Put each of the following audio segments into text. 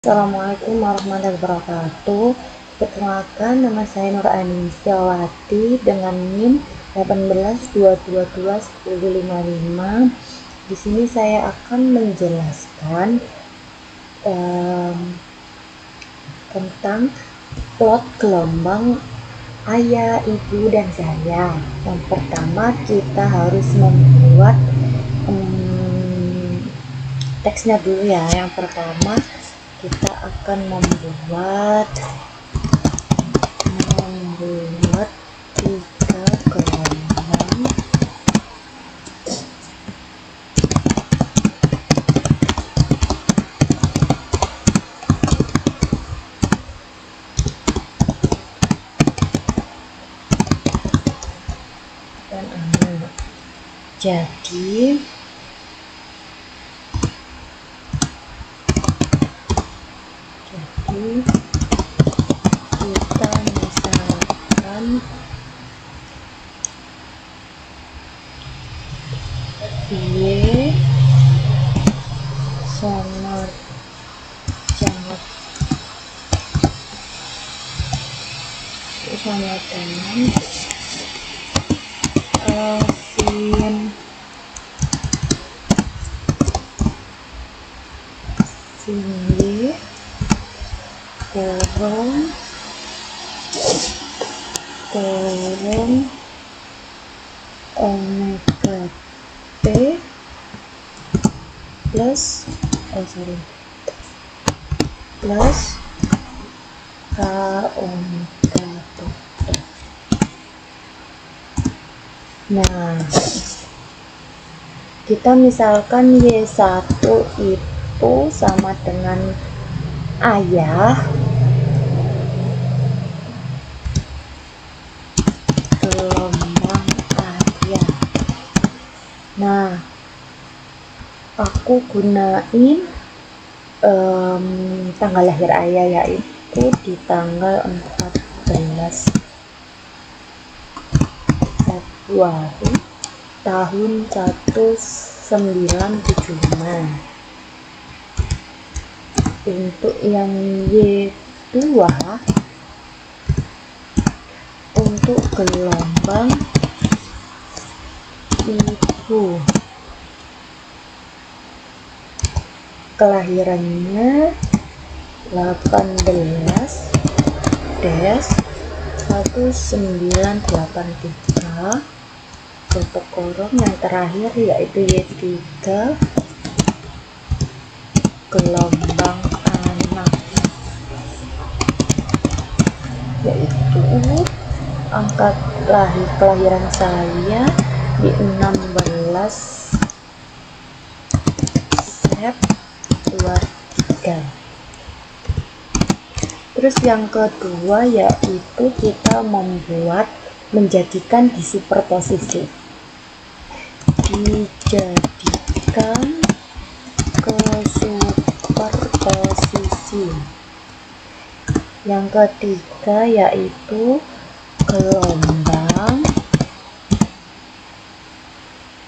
Assalamualaikum warahmatullahi wabarakatuh. Perkenalkan, nama saya Nur Anisiawati dengan NIM 182221055. Di sini saya akan menjelaskan tentang plot gelombang ayah, ibu, dan saya. Yang pertama, kita harus membuat teksnya dulu ya. Yang pertama, kita akan membuat tiga gelombang dan anak. Jadi kita misalkan Y sama dengan sin Y kurung omega T plus K omega T. Nah, kita misalkan Y1 itu sama dengan ayah gelombang ayah. Nah, aku gunain tanggal lahir ayah, yaitu di tanggal 14 Februari tahun 1975. Untuk yang Y2, untuk gelombang ibu, kelahirannya 18-1983, tutup kurung yang terakhir yaitu Y3, gelombang anak, yaitu angka kelahiran saya di 16 Sep 23. Terus yang kedua yaitu kita menjadikan di superposisi, dijadikan ke superposisi. Yang ketiga yaitu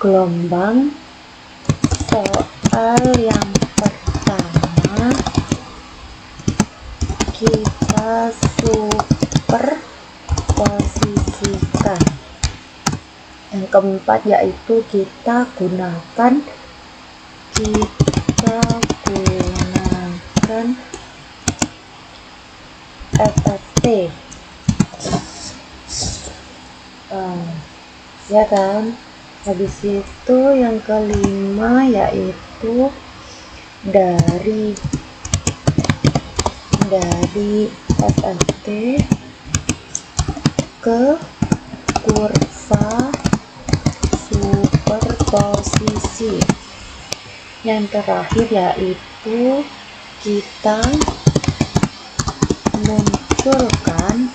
gelombang soal yang pertama kita superposisikan. Yang keempat yaitu kita gunakan FFT, ya kan. Habis itu yang kelima yaitu dari FFT ke kurva superposisi. Yang terakhir yaitu kita munculkan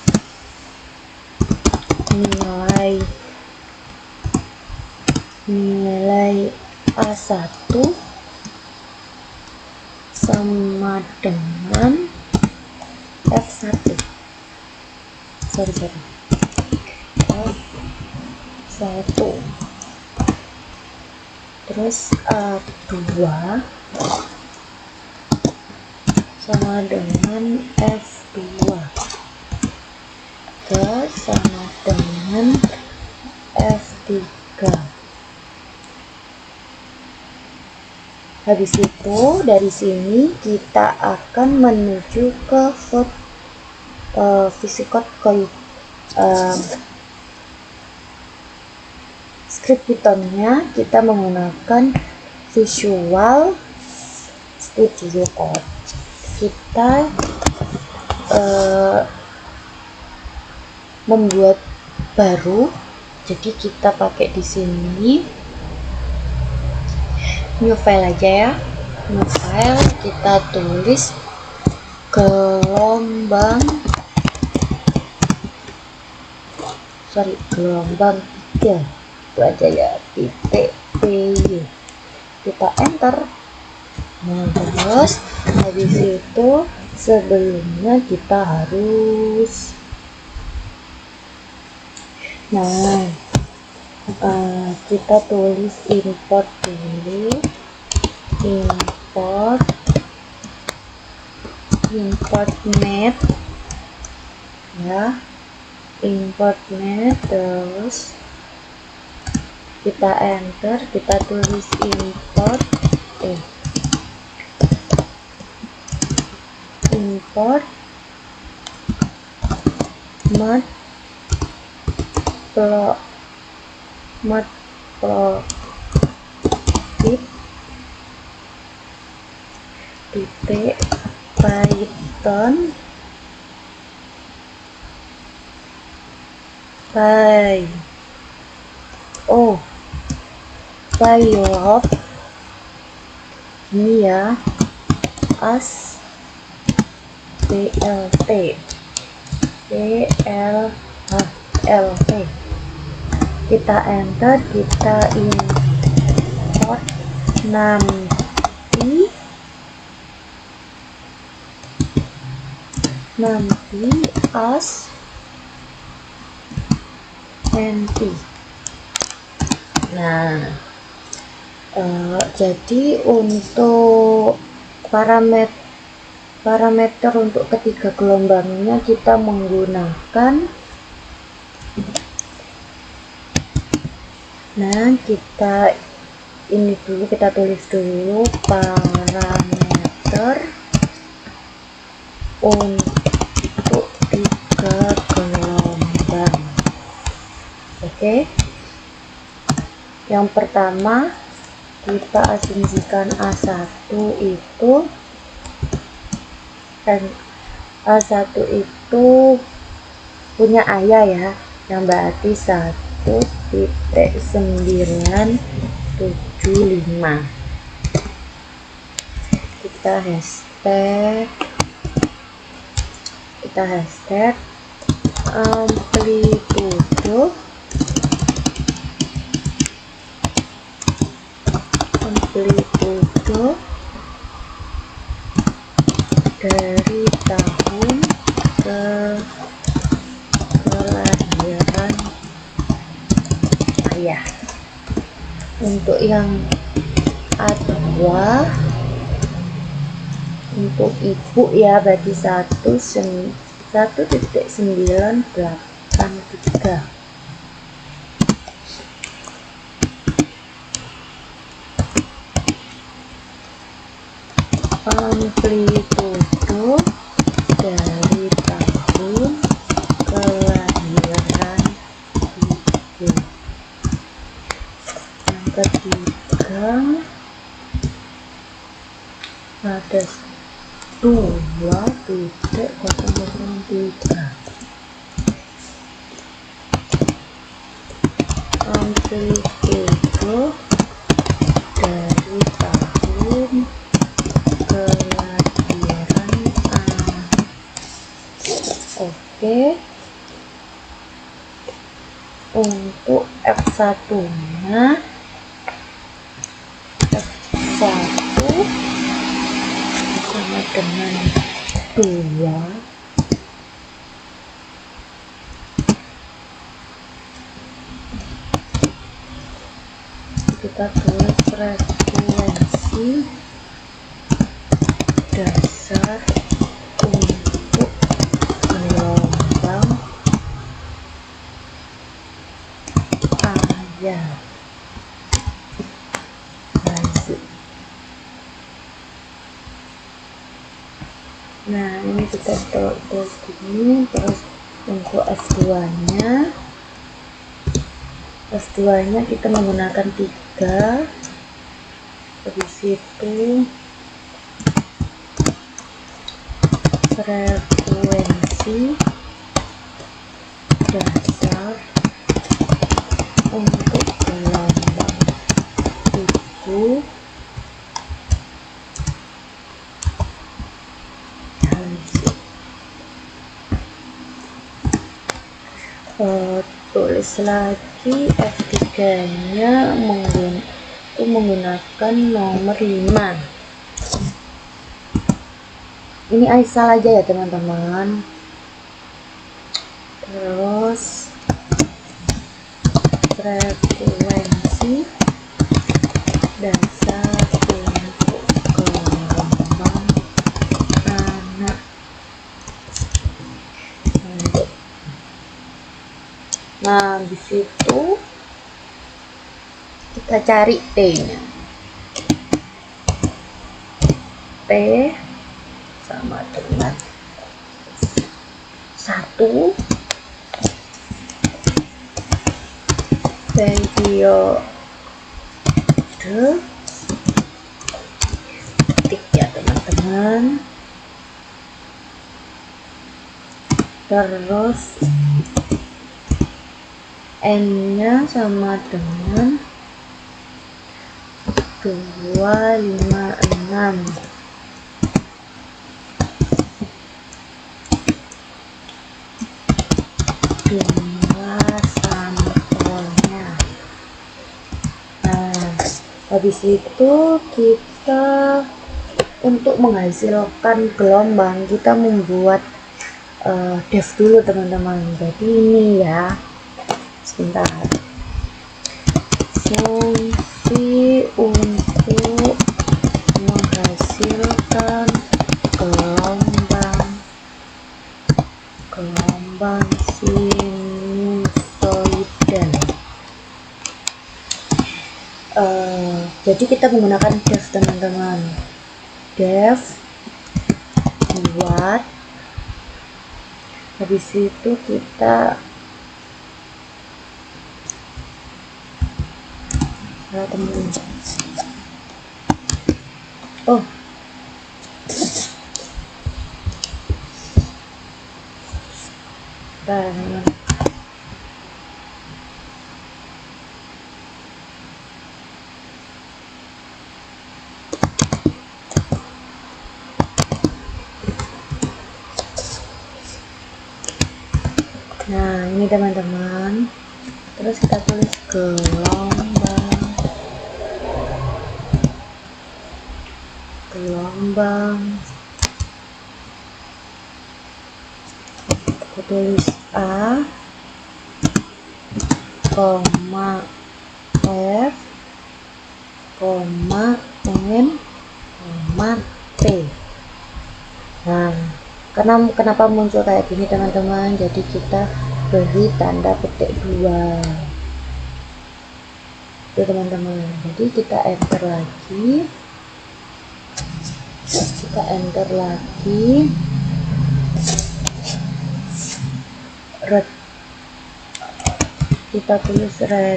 nilai A1 sama dengan F1. F1 terus A2 sama dengan F2, sama dengan F3. Habis itu dari sini kita akan menuju ke VS script Python-nya kita menggunakan Visual Studio Code. Kita membuat baru, jadi kita pakai di sini new file aja ya. New file, kita tulis gelombang 3 itu aja ya, titik py, kita enter. Nah terus habis itu sebelumnya kita harus kita tulis import dulu, import net ya, import net, terus kita enter, kita tulis import matplotlib titik python pylab ini ya, as plt kita enter, kita import numpy as np. Nah jadi untuk parameter untuk ketiga gelombangnya kita menggunakan, kita ini dulu, kita tulis dulu parameter untuk 3 gelombang. Oke. Yang pertama kita asumsikan A1 itu punya ayah ya, yang berarti 1.975. Kita hashtag amplitude dari tahun kelahiran ayah. Untuk yang A2 untuk ibu ya, berarti 1.983. Amplitude dari tahun kelahiran ibu. Yang ketiga ada 2.003. Amplitude dari tahun kelahiran A. Oke. Untuk F1-nya, F1 sama dengan 2 kita tulis frekuensi dasar untuk gelombang air. Lanjut. Nah, ini kita tes gini. Terus untuk S2 nya kita menggunakan 3. Habis itu frekuensi dasar untuk gelombang itu tulis lagi. F3-nya menggunakan nomor 5. Ini asal aja ya teman-teman. Terus frekuensi dasar untuk gelombang anak. Nah, di situ kita cari T-nya. T sama dengan 1 periode titik ya teman-teman. Terus N-nya sama dengan 256. Jumlah sampelnya. Nah, habis itu kita untuk menghasilkan gelombang kita membuat def dulu teman-teman. Jadi ini ya, sebentar. Fungsi untuk menghasilkan gelombang sinusoidal. Jadi kita menggunakan def teman-teman. Def buat, habis itu kita teman-teman. Oh, teman-teman. Nah, ini teman-teman. Terus kita tulis gelombang. Aku tulis A, koma F, koma N, koma P. Nah, kenapa muncul kayak gini teman-teman? Jadi kita beri tanda petik 2 itu teman-teman. Jadi kita enter lagi. Kita tulis return,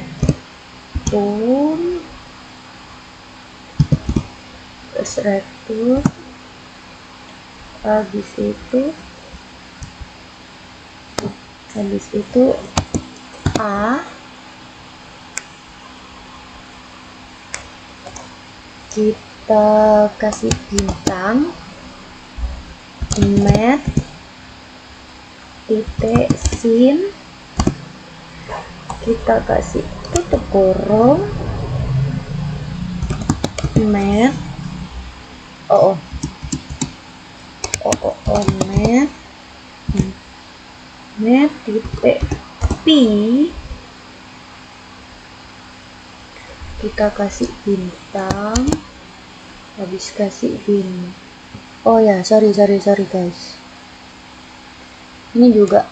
terus return. Habis itu A, kita kasih bintang, mat titik sin, kita kasih tutup kurung, mat mat titik p, kita kasih bintang, habis kasih Oh ya, sorry guys, ini juga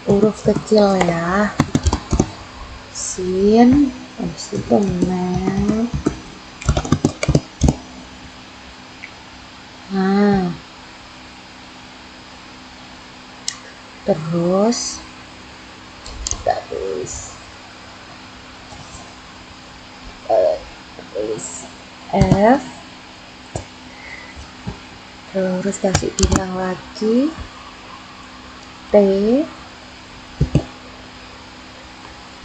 huruf kecil ya. Sin, habis itu mem. Nah, terus kita tulis F, terus kasih bintang lagi, T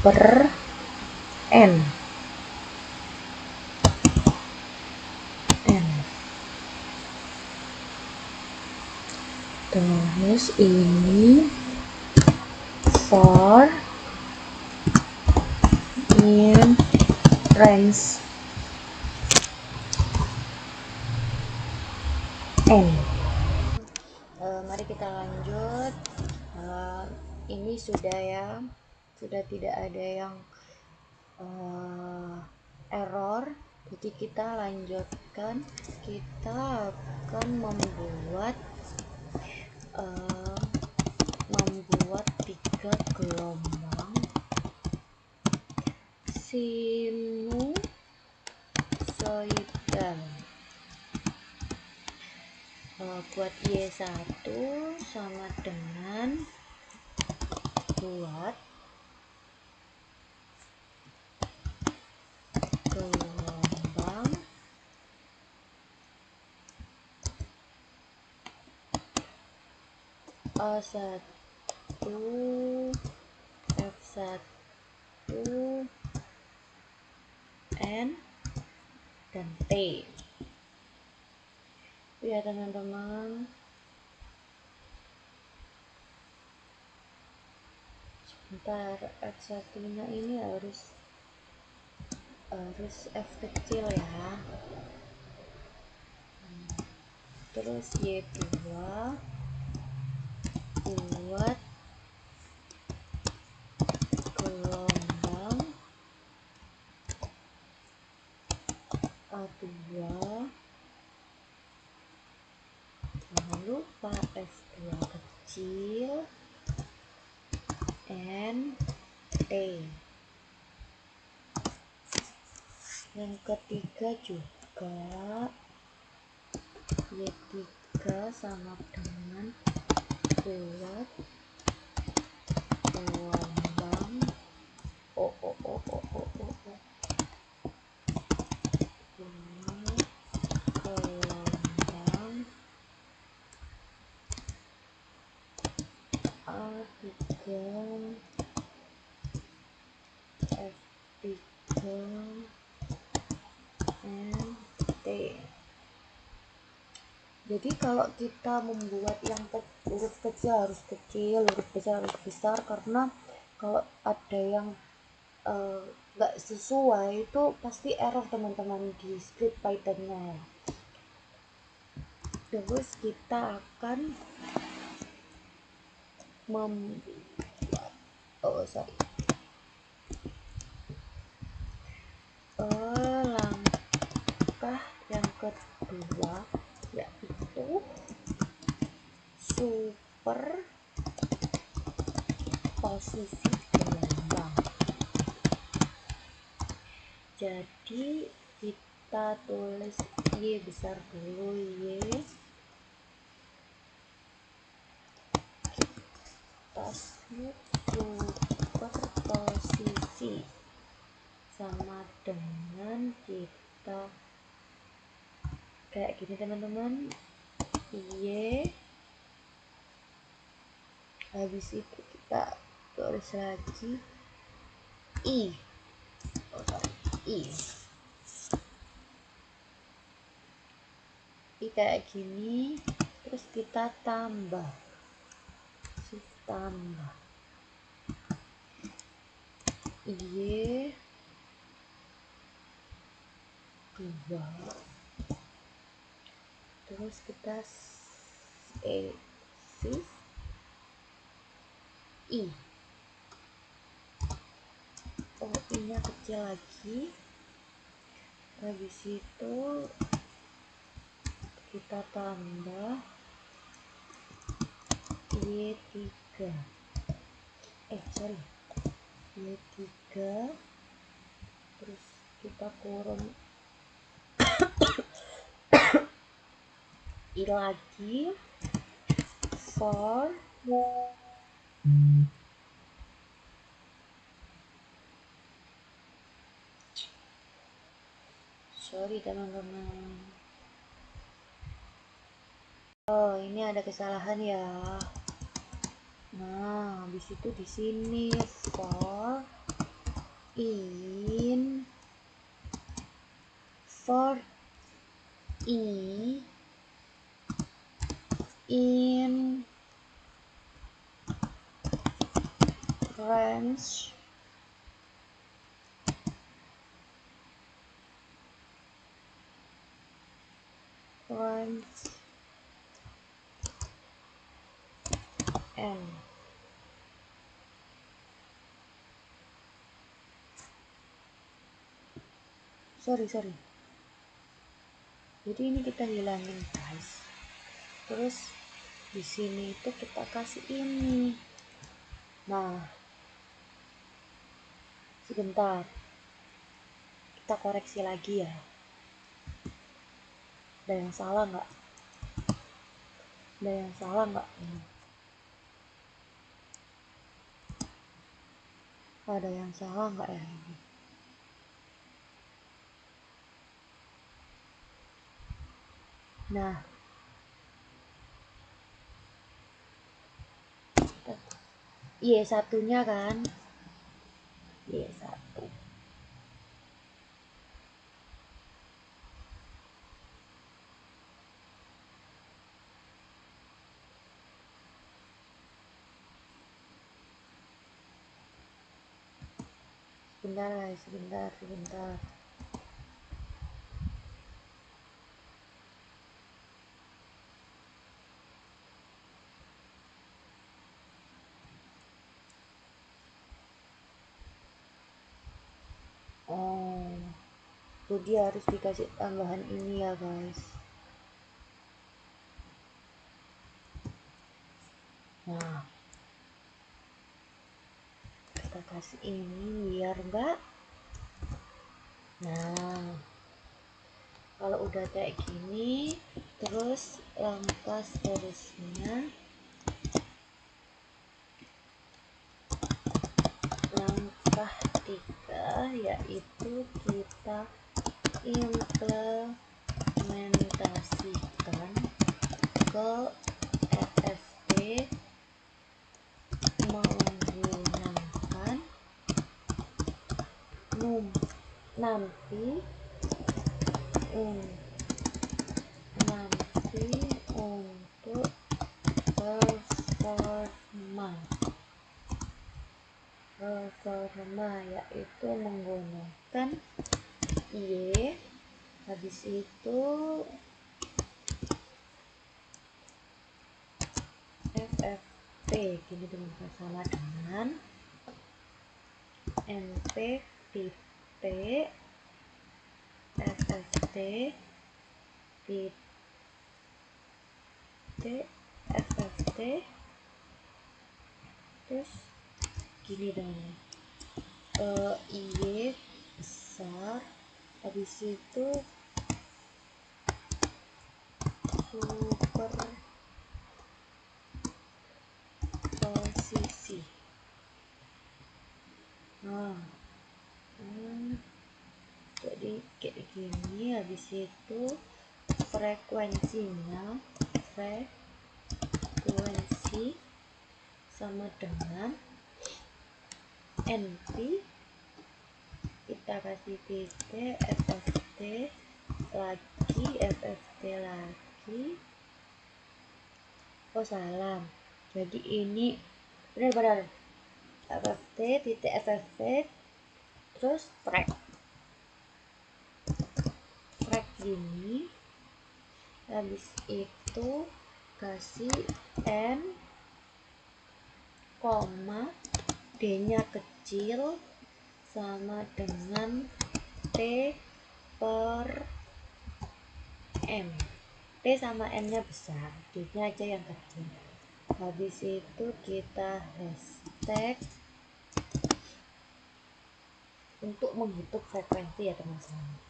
per N. Terus ini for in range N. Mari kita lanjut. Ini sudah ya, sudah tidak ada yang error. Jadi kita lanjutkan. Kita akan membuat tiga gelombang sinusoidal. Buat Y1 sama dengan buat gelombang A1, F1, N, dan T. Ya teman-teman, sebentar, F1 nya ini harus F kecil ya. Terus Y2 buat gelombang A2, jangan lupa F2 kecil, N, T. Yang ketiga juga Y3 sama dengan buat gelombang gelombang A3, F3, N, T. Jadi kalau kita membuat yang huruf kecil harus kecil, huruf besar harus besar, karena kalau ada yang nggak sesuai itu pasti error teman-teman di script Python-nya. Terus kita akan langkah yang kedua yaitu superposisi gelombang. Jadi kita tulis Y besar dulu, Y, kita superposisi sama dengan kita kayak gini teman-teman, Y, habis itu kita tulis lagi I, I kayak gini, terus kita tambah, Y 2, terus kita shift I, I nya kecil lagi, habis itu kita tambah Y3 Y3 terus kita kurung I lagi for sorry teman-teman. Oh, ini ada kesalahan ya. Nah, habis itu di sini for i in range n. Sorry. Jadi ini kita hilangin guys. Terus di sini itu kita kasih ini. Nah, sebentar. Kita koreksi lagi ya. Ada yang salah nggak? Ada yang salah nggak ya ini? Nah, Y1-nya kan? Y1. Sebentar guys, sebentar. Oh, jadi harus dikasih tambahan ini ya guys. Nah, kita kasih ini biar enggak. Nah, kalau udah kayak gini, terus langkah seterusnya, langkah 3 yaitu kita implementasikan ke FFT menggunakan nanti untuk performa yaitu menggunakan Y, habis itu FFT gini sama dengan NP titik FFT titik FFT terus gini dong, Y besar, habis itu superposisi. Nah, jadi kayak gini, habis itu frekuensi sama dengan NP, kita kasih titik FFT lagi, oh salah, jadi ini benar FFT titik FFT terus frek gini, habis itu kasih N koma D nya kecil sama dengan T per M. T sama N nya besar, D nya aja yang kecil. Habis itu kita hashtag untuk menghitung frekuensi ya teman-teman.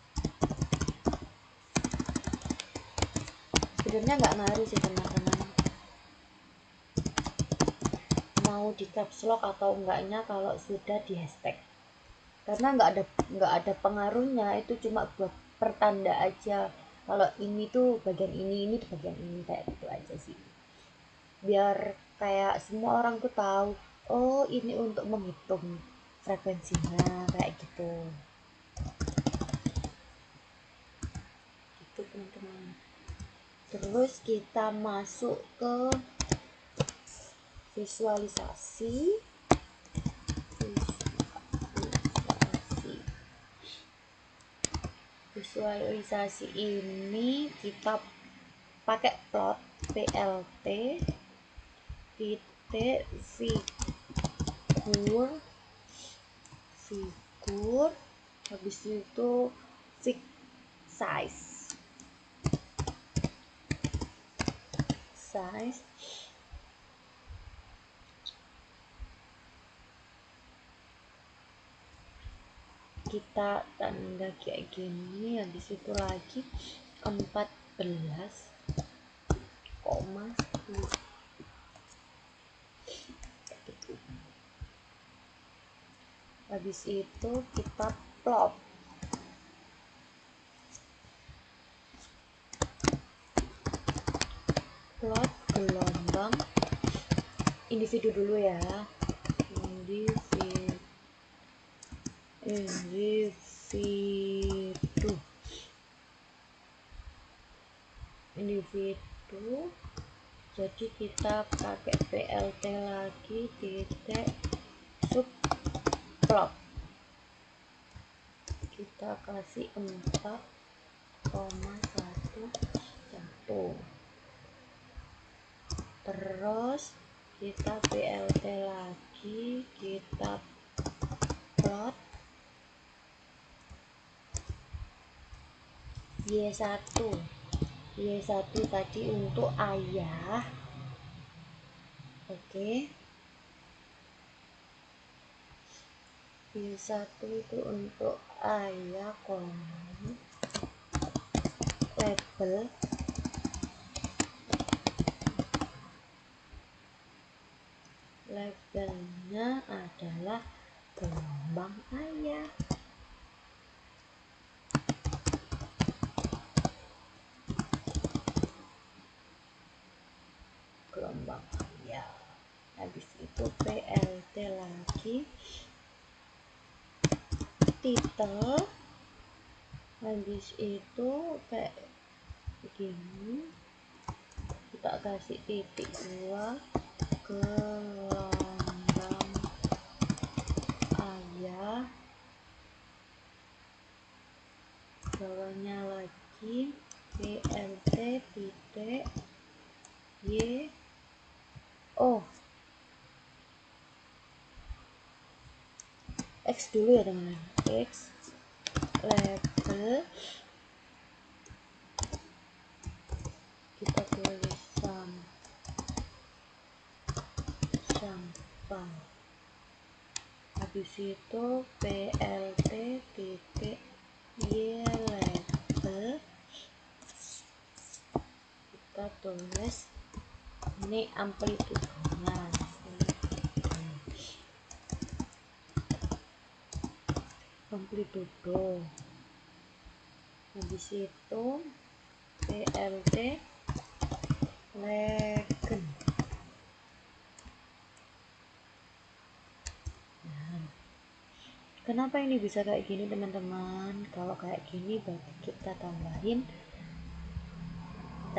Sebenarnya nggak ngaruh sih teman-teman, mau di caps lock atau enggaknya kalau sudah di hashtag, karena nggak ada pengaruhnya, itu cuma buat pertanda aja kalau ini tuh bagian ini tuh bagian ini, kayak gitu aja sih, biar kayak semua orang tuh tahu oh ini untuk menghitung frekuensinya kayak gitu teman-teman. Terus kita masuk ke visualisasi. Visualisasi ini kita pakai plot plt titik figur habis itu fix size kita tanda kayak gini, habis itu lagi 14,1 habis itu kita plot gelombang individu dulu ya, individu. Jadi kita pakai plt lagi titik subplot, kita kasih 4,11. Terus kita plt lagi, kita plot Y1 tadi untuk ayah. Oke. Y1 itu untuk ayah, labelnya adalah gelombang ayah. Habis itu plt lagi titel, habis itu kayak begini kita kasih titik 2 gelombang ayah, bawahnya lagi plt titik X dulu ya teman-teman, X label kita tulis sampah, habis itu plt titik y label kita tulis ini amplitudenya, amplitudo. Habis itu plt legend. Nah, kenapa ini bisa kayak gini teman-teman? Kalau kayak gini berarti kita tambahin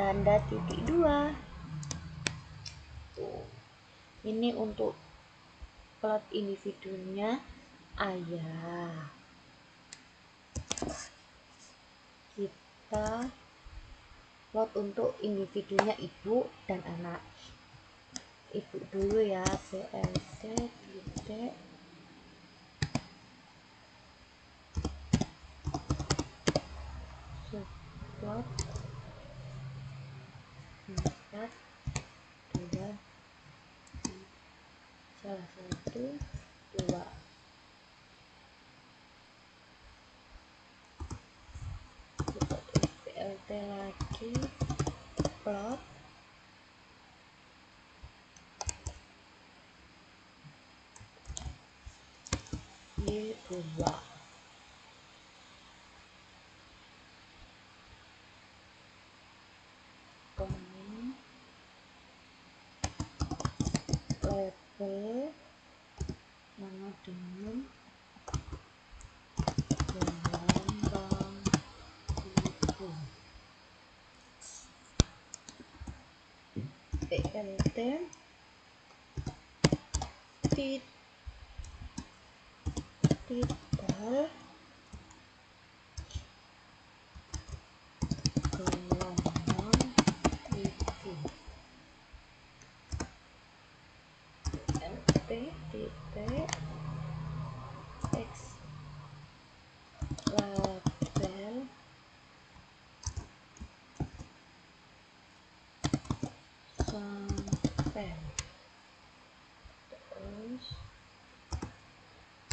tanda titik 2. Ini untuk plot individunya ayah. Kita plot untuk individunya ibu dan anak. Ibu dulu ya, plt titik subplot lagi plot Y2, label nama dengan gelombang itu PLT titel gelombang itu LT titik X label sampai terus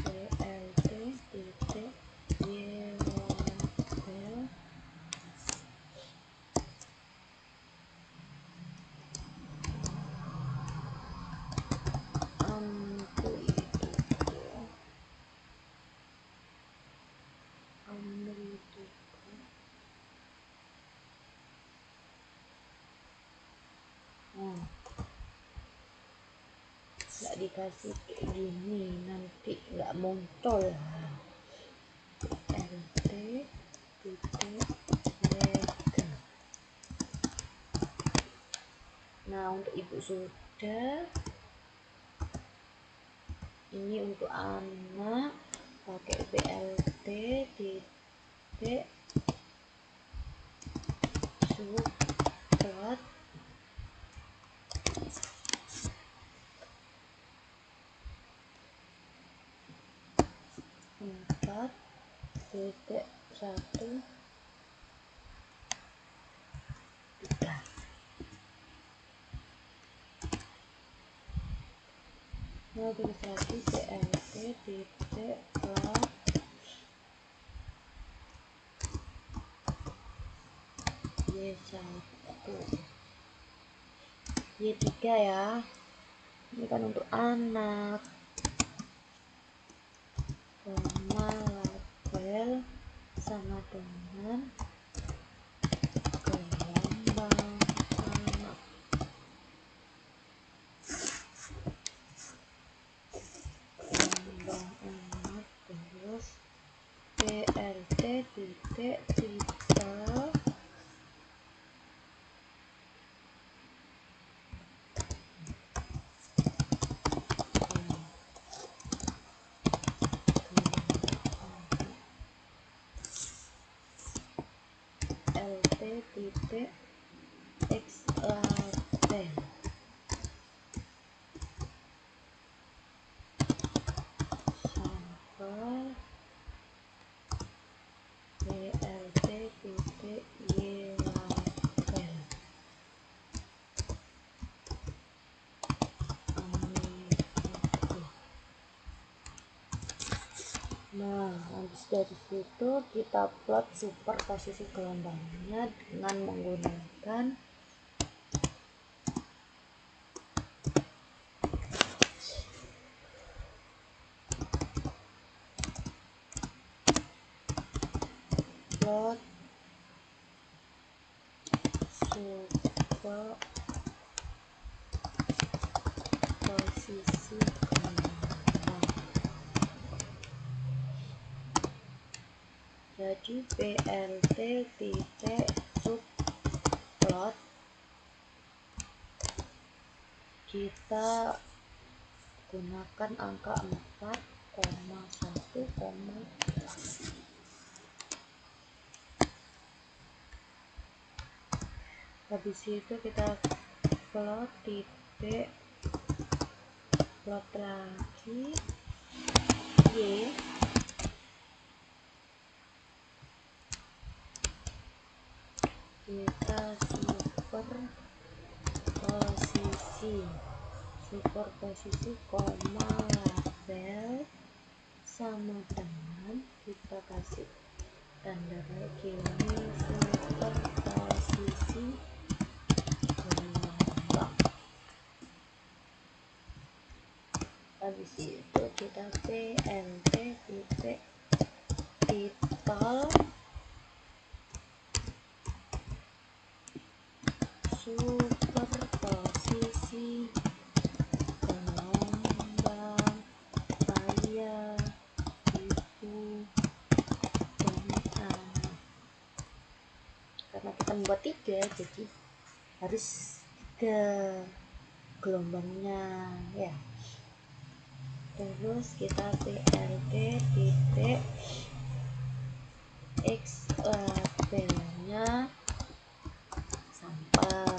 PLT titik Y label amplitude nggak dikasih kayak gini nanti nggak muncul. LT titik legal. Nah untuk ibu sudah, ini untuk anak pakai BLT titik subplot empat titik 1 3. Nah tulis lagi BLT titik plot Y1 Y3 ya, ini kan untuk anak, koma label sama dengan gelombang anak. Gelombang anak terus PLT titik titel LT titik X label sampel BLT titik Y label amplitude. Nah habis dari situ kita plot super posisi gelombangnya dengan menggunakan plot super posisi gelombang. Jadi BLT titik subplot kita gunakan angka 4,1, habis itu kita plot titik plot lagi Y kita superposisi koma label sama dengan kita kasih tanda kayak gini superposisi posisi gelombang. Habis itu kita PLT titik titel superposisi gelombang pada ibu dan anak. Karena kita membuat 3, jadi harus 3 gelombangnya ya. Terus kita PLT titik X labelnya sampel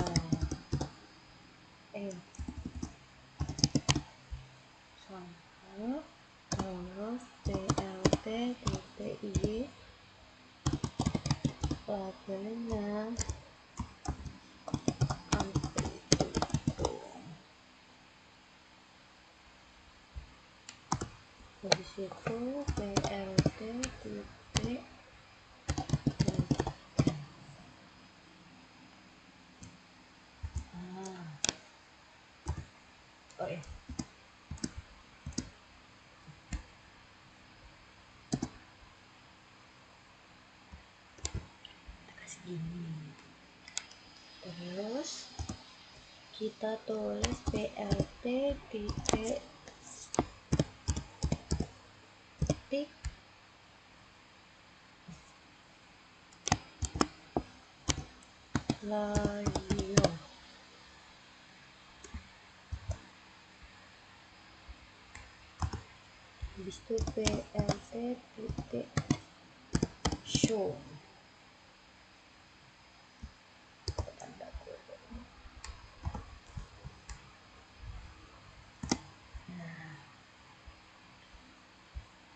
sampel. Terus PLT titik Y labelnya amplitudo. Habis itu PLT titik oh ya, kasih gini. Terus kita tulis PLT titik tik layo. Habis itu PLT titik show. Tanda kurung. Nah,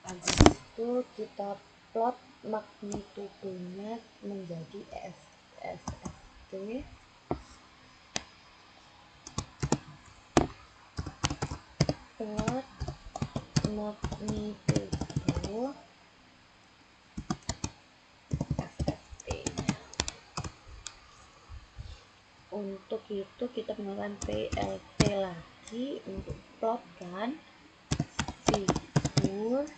habis itu kita plot magnitudonya menjadi FFT. Plot magnitudo FFT-nya. Untuk itu kita menggunakan PLT lagi untuk plot kan figur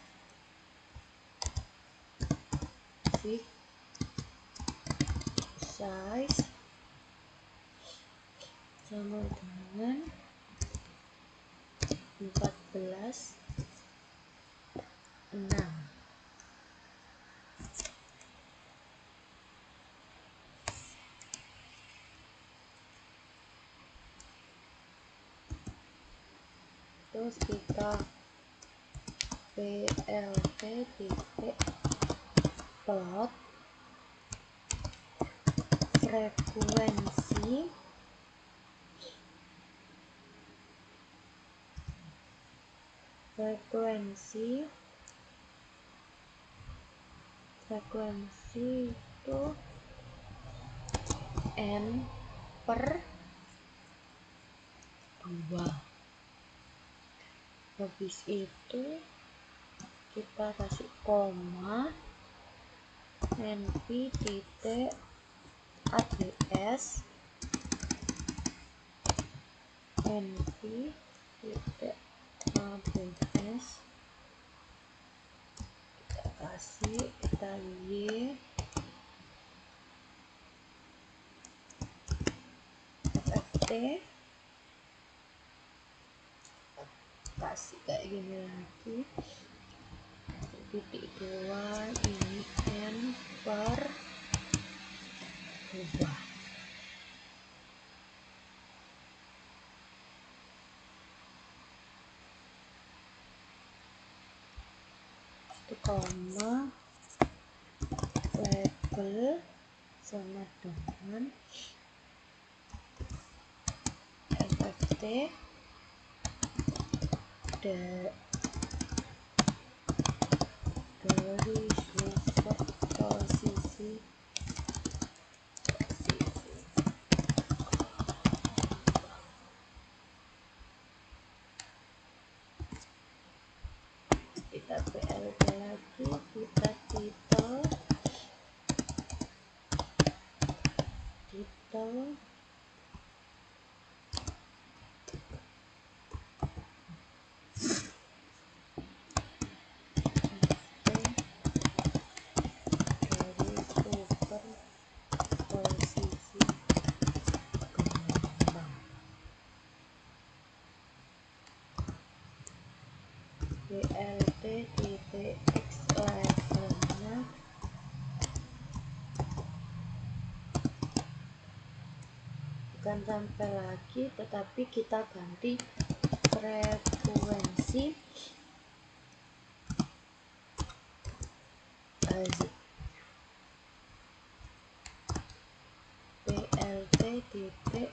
size sama dengan 14:6. Terus kita PLT titik plot frekuensi itu N per 2. Habis itu kita kasih koma NP titik ABS NP titik ABS kita kasih kita Y FFT kasih kayak gini lagi titik 2 ini N per 2. Itu koma label sama dengan FFT dari superposisi kita PLT lagi kita titel BLT titik X levelnya bukan sampai lagi, tetapi kita ganti frekuensi BLT titik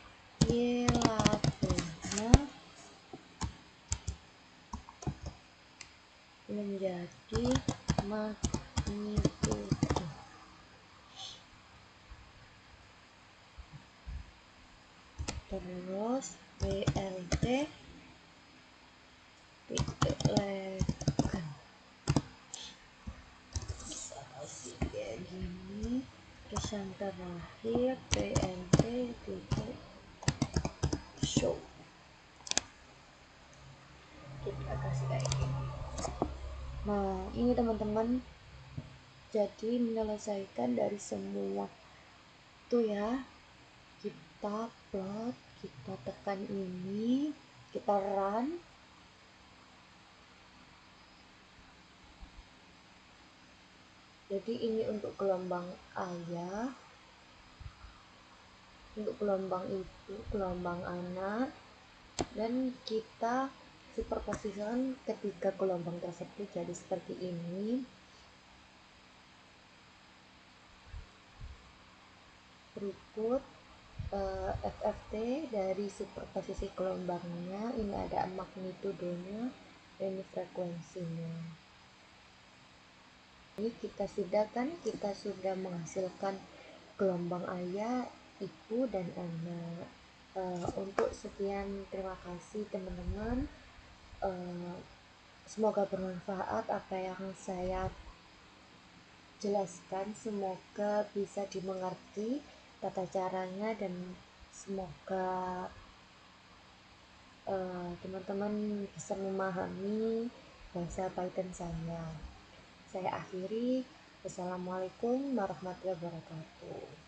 Y labelnya menjadi magnitudo. Terus BLT titik legan bisa kasih kayak gini. Terus yang terakhir BLT titik show, kita kasih kayak gini. Nah ini teman-teman, jadi menyelesaikan dari semua tuh ya, kita plot, kita tekan ini, kita run. Jadi ini untuk gelombang ayah, untuk gelombang ibu, gelombang anak, dan kita superposisikan ketiga gelombang tersebut jadi seperti ini. Berikut FFT dari superposisi gelombangnya, ini ada magnitudonya dan ini frekuensinya. Ini kita sudah menghasilkan gelombang ayah, ibu, dan anak. Untuk sekian, terima kasih teman-teman. Semoga bermanfaat apa yang saya jelaskan, semoga bisa dimengerti tata caranya, dan semoga teman-teman bisa memahami bahasa Python saya. Saya akhiri. Wassalamualaikum warahmatullahi wabarakatuh.